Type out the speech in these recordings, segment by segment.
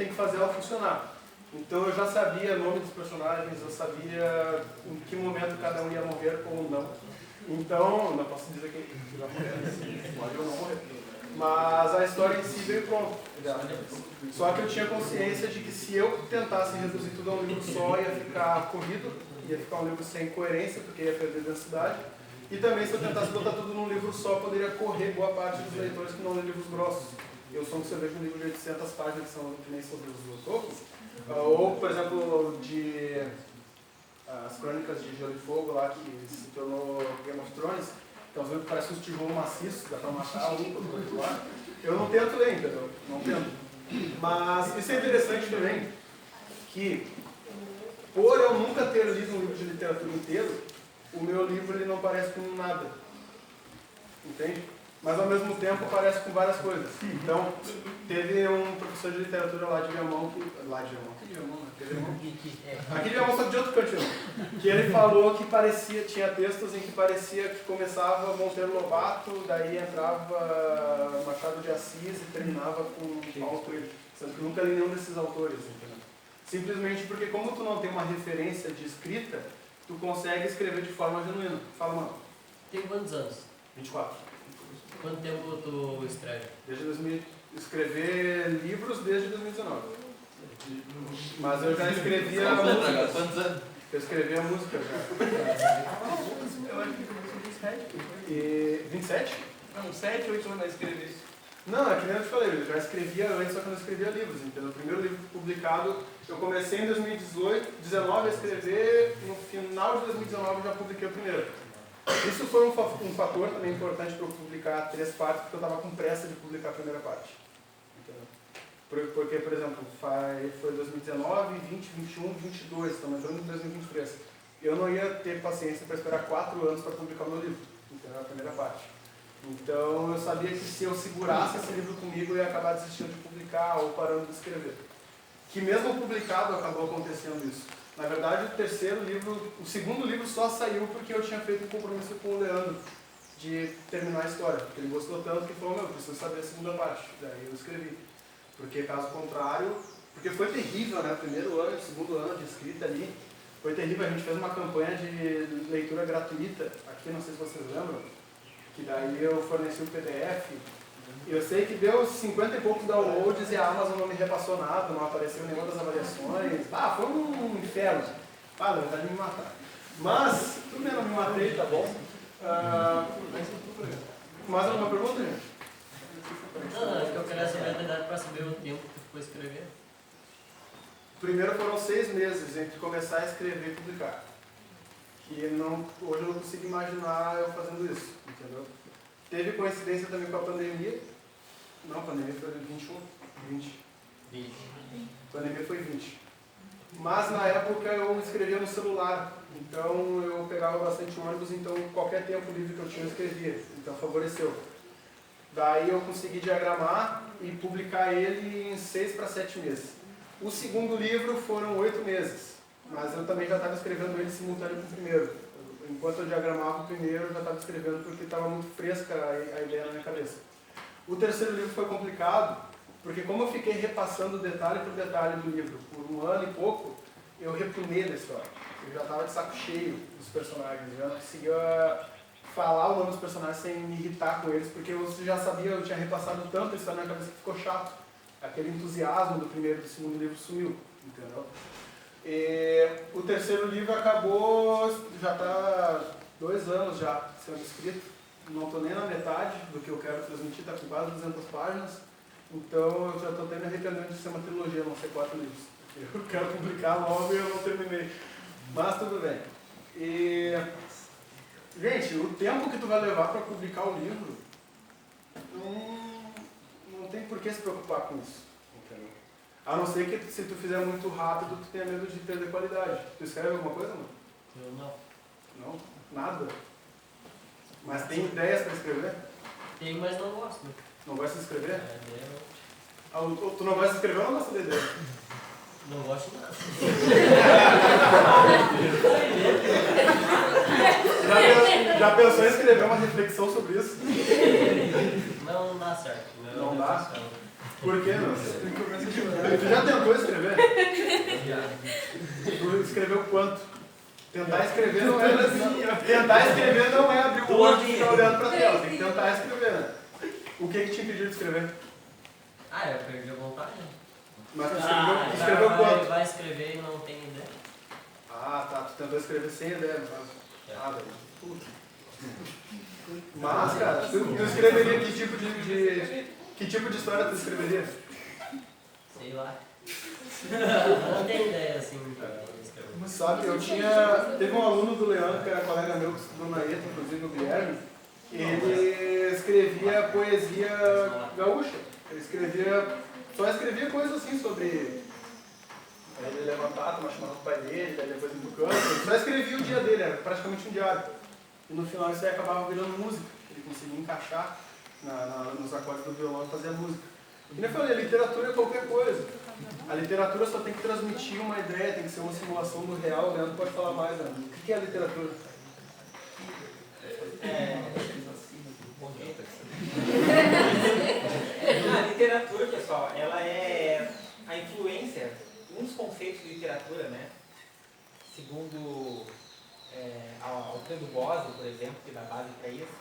tem que fazer ela funcionar. Então eu já sabia o nome dos personagens, eu sabia em que momento cada um ia morrer ou não. Então, não posso dizer que já morrer, pode ou não morrer. Mas a história em si veio pronta. Só que eu tinha consciência de que se eu tentasse reduzir tudo a um livro só, ia ficar corrido, ia ficar um livro sem coerência, porque ia perder densidade. E também, se eu tentasse botar tudo num livro só, poderia correr boa parte dos leitores que não lêem livros grossos. Eu sou um cerveja um livro de 800 páginas, que nem sobre os Tolkien. Ou, por exemplo, de as Crônicas de Gelo e Fogo, lá, que se tornou Game of Thrones, que é um livro que parece uns tijolos maciços, dá pra matar um para o outro lá. Eu não tento ler, entendeu? Não tento. Mas isso é interessante também, que por eu nunca ter lido um livro de literatura inteiro, o meu livro ele não parece com nada. Entende? Mas ao mesmo tempo parece com várias coisas. Então, teve um professor de literatura lá de Viamão, aqui de Viamão, só de outro cantinho, que ele falou que tinha textos em que parecia que começava Monteiro Lobato, daí entrava Machado de Assis e terminava com Paulo Coelho. Sendo que eu nunca li nenhum desses autores, entendeu? Simplesmente porque como tu não tem uma referência de escrita, tu consegue escrever de forma genuína. Fala, mano. Tem quantos anos? 24. Quanto tempo tu escreve? Escrever livros desde 2019. Mas eu já escrevia música. Quantos anos? Eu escrevia música já. Eu acho que começou 27. E 27? Não, 7, 8 anos eu escrevi isso. Não, é que nem eu te falei, eu já escrevia antes, só que eu não escrevia livros, entendeu? O primeiro livro publicado, eu comecei em 2019 a escrever, no final de 2019 eu já publiquei o primeiro. Isso foi um fator também importante para eu publicar 3 partes, porque eu estava com pressa de publicar a primeira parte. Entendeu? Porque, por exemplo, foi 2019, 20, 21, 22, estamos entrando em 2023. Eu não ia ter paciência para esperar 4 anos para publicar o meu livro, entendeu? A primeira parte. Então eu sabia que se eu segurasse esse livro comigo, eu ia acabar desistindo de publicar ou parando de escrever. Que mesmo publicado acabou acontecendo isso. Na verdade, o segundo livro só saiu porque eu tinha feito um compromisso com o Leandro de terminar a história. Porque ele gostou tanto que falou, eu preciso saber a segunda parte. Daí eu escrevi. Porque caso contrário, porque foi terrível, né? Primeiro ano e segundo ano de escrita ali. Foi terrível, a gente fez uma campanha de leitura gratuita, aqui não sei se vocês lembram, que daí eu forneci o PDF. Eu sei que deu 50 e poucos downloads e a Amazon não me repassou nada, não apareceu nenhuma das avaliações. Foi um inferno. Na verdade me matar. Mas, tudo bem, não me matei, tá bom? Mais alguma pergunta, gente? Não, acho que eu queria saber a verdade para saber o tempo que tu ficou escrevendo. Primeiro foram 6 meses entre começar a escrever e publicar. Que hoje eu não consigo imaginar eu fazendo isso, entendeu? Teve coincidência também com a pandemia. Não, a pandemia foi 21, 20. A pandemia foi 20. Mas na época eu escrevia no celular, então eu pegava bastante ônibus, então qualquer tempo livre que eu tinha eu escrevia, então favoreceu. Daí eu consegui diagramar e publicar ele em 6 para 7 meses. O segundo livro foram 8 meses, mas eu também já estava escrevendo ele simultâneo com o primeiro. Enquanto eu diagramava o primeiro, eu já estava escrevendo porque estava muito fresca a ideia na minha cabeça. O terceiro livro foi complicado, porque como eu fiquei repassando detalhe por detalhe do livro por 1 ano e pouco, eu repunei na história. Eu já estava de saco cheio dos personagens, eu não conseguia falar o nome dos personagens sem me irritar com eles, porque eu já sabia, eu tinha repassado tanto a história na minha cabeça que ficou chato. Aquele entusiasmo do primeiro e do segundo livro sumiu, entendeu? E o terceiro livro acabou, já está 2 anos já sendo escrito, não estou nem na metade do que eu quero transmitir, está com quase 200 páginas, então eu já estou até me arrependendo de ser uma trilogia, não ser 4 livros. Eu quero publicar logo e eu não terminei, mas tudo bem. E, gente, o tempo que tu vai levar para publicar o livro, não tem por que se preocupar com isso. A não ser que se tu fizer muito rápido, tu tenha medo de perder qualidade. Tu escreve alguma coisa, mano? Eu não. Não? Nada? Mas tem ideias para escrever? Tem, mas não gosto. Não gosta de escrever? Eu Tu não gosta de escrever ou não gosta de ideia? não gosto de nada. Já pensou em escrever uma reflexão sobre isso? Não dá certo. Não dá? Por que não? Tu já tentou escrever? Tu escreveu quanto? Tentar escrever não é assim. Tentar escrever não é abrir o olho e ficar olhando pra tela. Tem que tentar escrever, né? O que te impediu de escrever? Ah, eu perdi a vontade. Mas tu escreveu quanto? Vai escrever e não tem ideia. Ah, tá. Tu tentou escrever sem ideia, no caso. Ah, velho. Puta. Mas, cara, tu escreveria que tipo de história tu escreveria? Sei lá. Não tem ideia assim. Sabe, teve um aluno do Leandro, que era colega meu, que estudou na ETA, inclusive o Guilherme, ele escrevia poesia gaúcha. Ele só escrevia coisas assim sobre ele levantar, tomar chimarrão com o pai dele, daí depois ir pro campo. Ele só escrevia o dia dele, era praticamente um diário. E no final isso aí acabava virando música. Ele conseguia encaixar nos acordes do violão e fazer a música. E nem eu falei, a literatura é qualquer coisa. A literatura só tem que transmitir uma ideia, tem que ser uma simulação do real. O Leandro pode falar mais, né? O que é a literatura? A literatura, pessoal, ela é a influência, um dos conceitos de literatura, né? Segundo Alfredo Bose, por exemplo, que dá base para isso,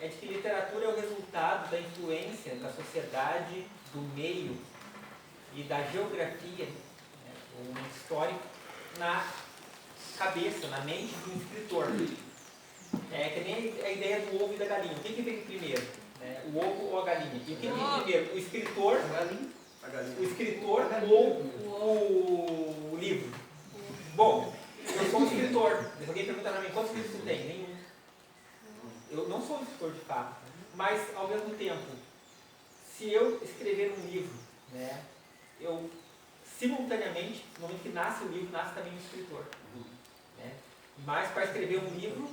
é de que literatura é o resultado da influência da sociedade, do meio e da geografia, né, o momento histórico, na cabeça, na mente do escritor. É que nem a ideia do ovo e da galinha. O que veio primeiro? Né? O ovo ou a galinha? E o que veio primeiro? O escritor, o escritor ou o livro? Bom, eu sou um escritor. Se alguém perguntar para mim quantos livros você tem? Nenhum. Eu não sou um escritor de fato. Mas, ao mesmo tempo, se eu escrever um livro, né, eu simultaneamente, no momento que nasce o livro, nasce também o escritor. Né? Mas para escrever um livro,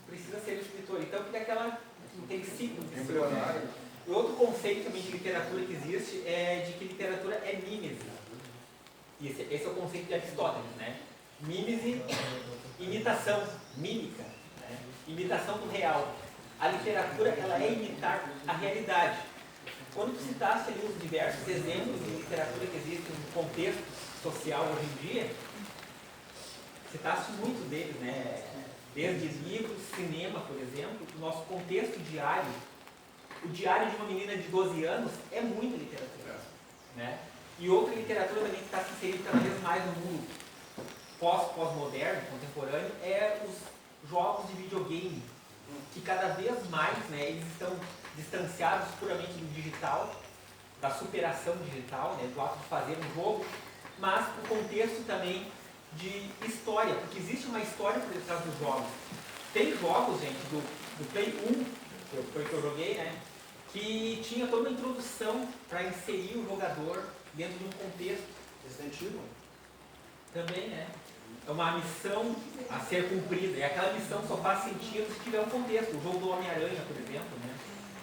precisa ser o escritor. Então fica aquele ciclo de escritor. O outro conceito também de literatura que existe é de que literatura é mímese. Esse é o conceito de Aristóteles, né? Mímese, imitação, mímica, né? Imitação do real. A literatura, ela é imitar a realidade. Quando tu citaste ali os diversos exemplos de literatura que existem no contexto social hoje em dia, citaste muitos deles, né? Desde livros, cinema, por exemplo, o nosso contexto diário. O diário de uma menina de 12 anos é muita literatura. Né? E outra literatura também que está se inserindo cada vez mais no mundo pós-moderno, contemporâneo, é os jogos de videogame, que cada vez mais, né, eles estão distanciados puramente do digital, da superação digital, né, do ato de fazer um jogo, mas o contexto também de história, porque existe uma história por detrás dos jogos. Tem jogos, gente, do Play 1, que foi que eu joguei, né, que tinha toda uma introdução para inserir o jogador dentro de um contexto. Resident Evil. Também, né? É uma missão a ser cumprida, e aquela missão só faz sentido se tiver um contexto. O jogo do Homem-Aranha, por exemplo, né,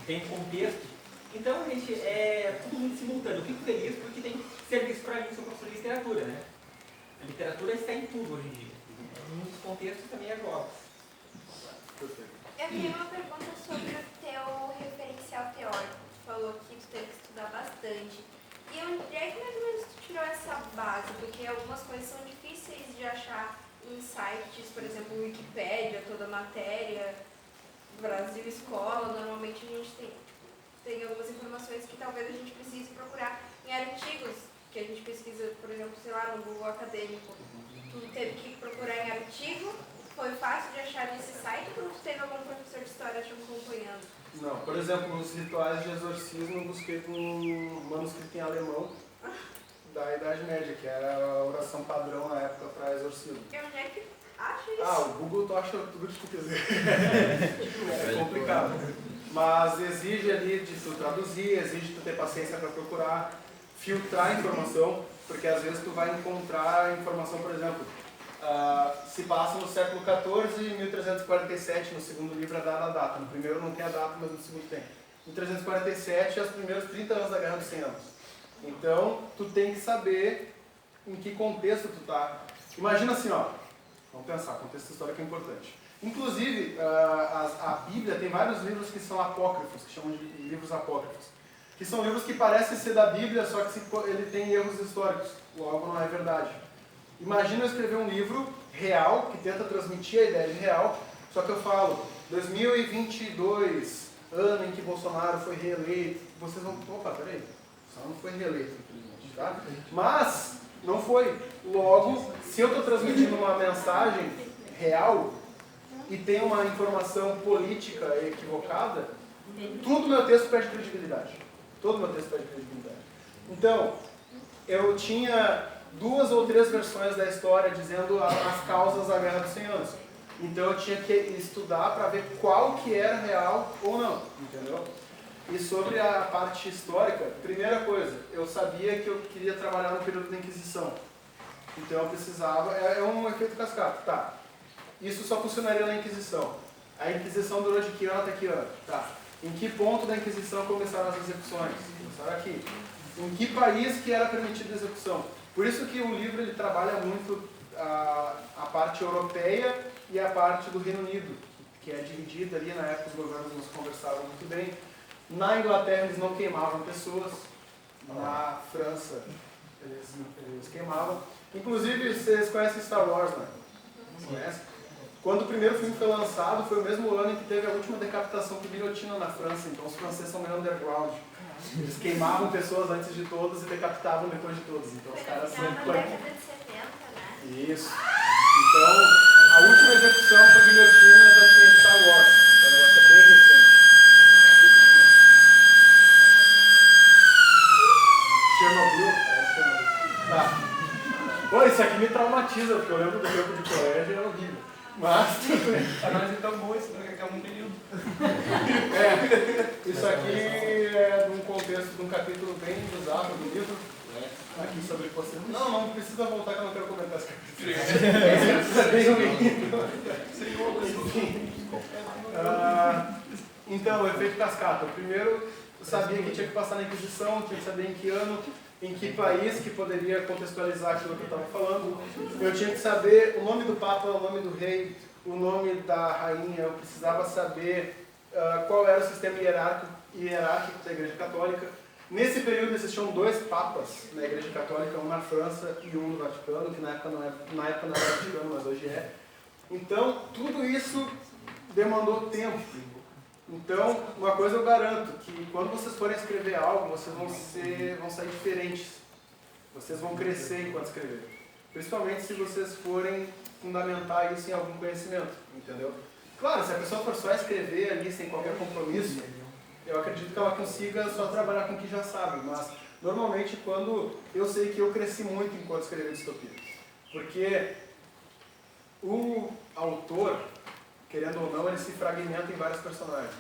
tem contexto. Então, gente, é tudo muito simultâneo. Eu fico feliz porque tem serviço para mim, sou professor de literatura, né? A literatura está em tudo hoje em dia. Um dos contextos também é jogos. Eu tenho uma pergunta sobre o teu referencial teórico. Tu falou que tu teve que estudar bastante. E onde é que mais ou menos tu tirou essa base? Porque algumas coisas são difíceis de achar em sites, por exemplo, Wikipédia, toda a matéria, Brasil Escola. Normalmente a gente tem algumas informações que talvez a gente precise procurar em artigos, que a gente pesquisa, por exemplo, sei lá, no Google Acadêmico. Tu teve que procurar em artigo. Foi fácil de achar nesse site ou tu teve algum professor de história te acompanhando? Não, por exemplo, nos rituais de exorcismo eu busquei um manuscrito em alemão da Idade Média, que era a oração padrão na época para exorcismo. E onde é que acha isso? Ah, o Google tu acha tudo que tu quiser. É complicado. Mas exige ali de tu traduzir, exige tu ter paciência para procurar, filtrar a informação, porque às vezes tu vai encontrar informação, por exemplo, se passa no século XIV, 1347, no segundo livro é dada a data. No primeiro não tem a data, mas no segundo tem. Em 1347 é os primeiros 30 anos da Guerra dos 100 Anos. Então, tu tem que saber em que contexto tu tá. Imagina assim, ó. Vamos pensar, contexto histórico é importante. Inclusive, a Bíblia tem vários livros que são apócrifos, que chamam de livros apócrifos. que são livros que parecem ser da Bíblia, só que ele tem erros históricos, logo não é verdade. Imagina eu escrever um livro real, que tenta transmitir a ideia de real, só que eu falo, 2022, ano em que Bolsonaro foi reeleito, vocês vão, opa, peraí, só não foi reeleito, infelizmente, tá? Mas, não foi. Logo, se eu estou transmitindo uma mensagem real e tem uma informação política equivocada, tudo meu texto perde credibilidade. Todo meu texto perde credibilidade. Então, eu tinha 2 ou 3 versões da história dizendo as causas da Guerra dos 100 Anos. Então eu tinha que estudar para ver qual que era real ou não, entendeu? E sobre a parte histórica, primeira coisa, eu sabia que eu queria trabalhar no período da Inquisição. Então eu precisava, é um efeito cascata, tá. Isso só funcionaria na Inquisição. A Inquisição durou de que ano até que ano? Tá. Em que ponto da Inquisição começaram as execuções? Começaram aqui. Em que país que era permitida a execução? Por isso que o livro ele trabalha muito a parte europeia e a parte do Reino Unido, que é dividida ali, na época os governos não se conversavam muito bem. Na Inglaterra eles não queimavam pessoas, na França eles queimavam. Inclusive, vocês conhecem Star Wars, né? Conhecem? Quando o primeiro filme foi lançado, foi o mesmo ano em que teve a última decapitação por guilhotina na França, então os franceses são meio underground. Eles queimavam pessoas antes de todos e decapitavam depois de todos. Então os caras Foi na década de 70, né? Isso. Então, a última execução por guilhotina já tinha de Star Wars. Então o negócio é bem recente. Chernobyl? É, Chernobyl. Tá. Pô, isso aqui me traumatiza, porque eu lembro do tempo de colégio e era horrível. Mas, Pra nós é tão bom isso, né? Que é um período. isso aqui é num contexto de um capítulo bem bizarro do livro. Aqui sobre você. Não precisa voltar que eu não quero comentar esse capítulo. Bem ruim. Então, o efeito cascata. Primeiro, eu sabia que tinha que passar na Inquisição, tinha que saber em que ano, em que país que poderia contextualizar aquilo que eu estava falando. Eu tinha que saber o nome do Papa, o nome do rei, o nome da rainha. Eu precisava saber qual era o sistema hierárquico da Igreja Católica. Nesse período existiam 2 papas na Igreja Católica, um na França e um no Vaticano, que na época não era Vaticano, mas hoje é. Então, tudo isso demandou tempo. Então, uma coisa eu garanto, que quando vocês forem escrever algo, vocês vão sair diferentes. Vocês vão crescer enquanto escrever. Principalmente se vocês forem fundamentar isso em algum conhecimento, entendeu? Claro, se a pessoa for só escrever ali sem qualquer compromisso, eu acredito que ela consiga só trabalhar com o que já sabe, mas normalmente quando eu sei que eu cresci muito enquanto escrevi distopia. Porque o autor, querendo ou não, ele se fragmenta em vários personagens.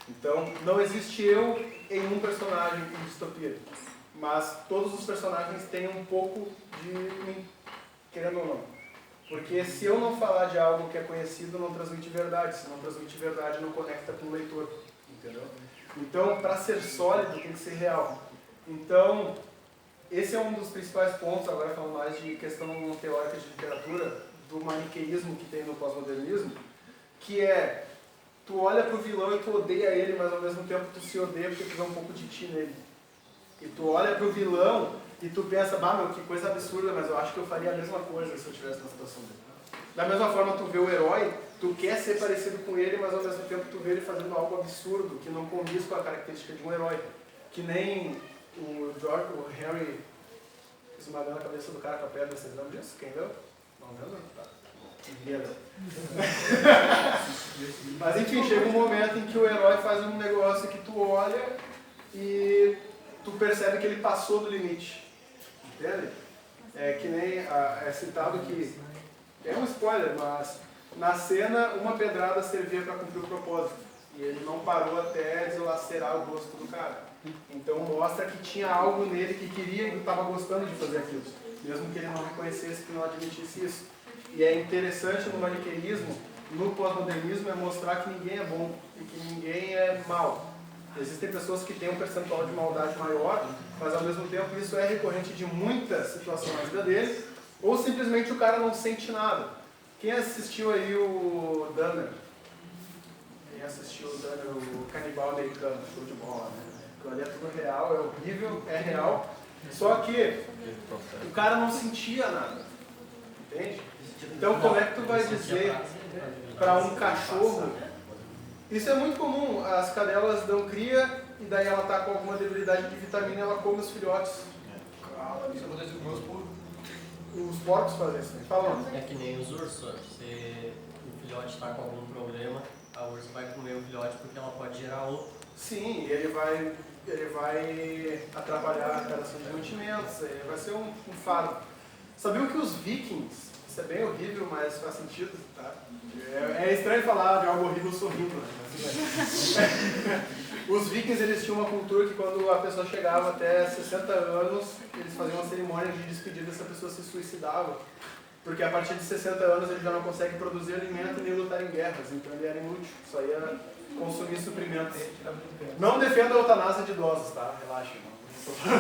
Então, não existe eu em um personagem em distopia, mas todos os personagens têm um pouco de mim, querendo ou não. Porque se eu não falar de algo que é conhecido, não transmite verdade. Se não transmite verdade, não conecta com o leitor. Entendeu? Então, para ser sólido, tem que ser real. Então, esse é um dos principais pontos, agora falando mais de questão teórica de literatura, do maniqueísmo que tem no pós-modernismo, que é, tu olha pro vilão e tu odeia ele, mas ao mesmo tempo tu se odeia porque tu vê um pouco de ti nele. E tu olha pro vilão e tu pensa, bah, meu, que coisa absurda, mas eu acho que eu faria a mesma coisa se eu estivesse na situação dele. Da mesma forma, tu vê o herói, tu quer ser parecido com ele, mas ao mesmo tempo tu vê ele fazendo algo absurdo, que não condiz com a característica de um herói. Que nem o Harry esmagando a cabeça do cara com a pedra, vocês lembram disso? Quem leu? Não lembra? Tá. Mas enfim, chega um momento em que o herói faz um negócio que tu olha e tu percebe que ele passou do limite. Entende? É que nem é citado que, é um spoiler, mas na cena uma pedrada servia para cumprir o propósito. E ele não parou até deslacerar o rosto do cara. Então mostra que tinha algo nele que queria e estava gostando de fazer aquilo. Mesmo que ele não reconhecesse, que não admitisse isso. E é interessante no maniqueísmo, no pós-modernismo, é mostrar que ninguém é bom e que ninguém é mau. Existem pessoas que têm um percentual de maldade maior, mas ao mesmo tempo isso é recorrente de muitas situações na vida dele, ou simplesmente o cara não sente nada. Quem assistiu aí o Dahmer? Quem assistiu o Dahmer, o Canibal Americano, show de bola, né? Aquilo ali é tudo real, é horrível, é real. Só que o cara não sentia nada. Entende? Então como é que tu vai dizer para um cachorro... Isso é muito comum, as cadelas dão cria e daí ela está com alguma debilidade de vitamina e ela come os filhotes. Isso acontece com meus porcos. Os porcos fazem isso. Fala. É que nem os ursos, se o filhote está com algum problema, a ursa vai comer o filhote porque ela pode gerar outro. Sim, ele vai atrapalhar a relação de mantimentos, ele vai ser um fardo. Sabiam que os vikings, isso é bem horrível, mas faz sentido, tá? É estranho falar de algo horrível sorrindo, né? Os vikings, eles tinham uma cultura que quando a pessoa chegava até 60 anos, eles faziam uma cerimônia de despedida e essa pessoa se suicidava. Porque a partir de 60 anos ele já não consegue produzir alimento nem lutar em guerras, então ele era inútil, só ia consumir suprimentos. Não defenda a eutanásia de idosos, tá? Relaxem. Não.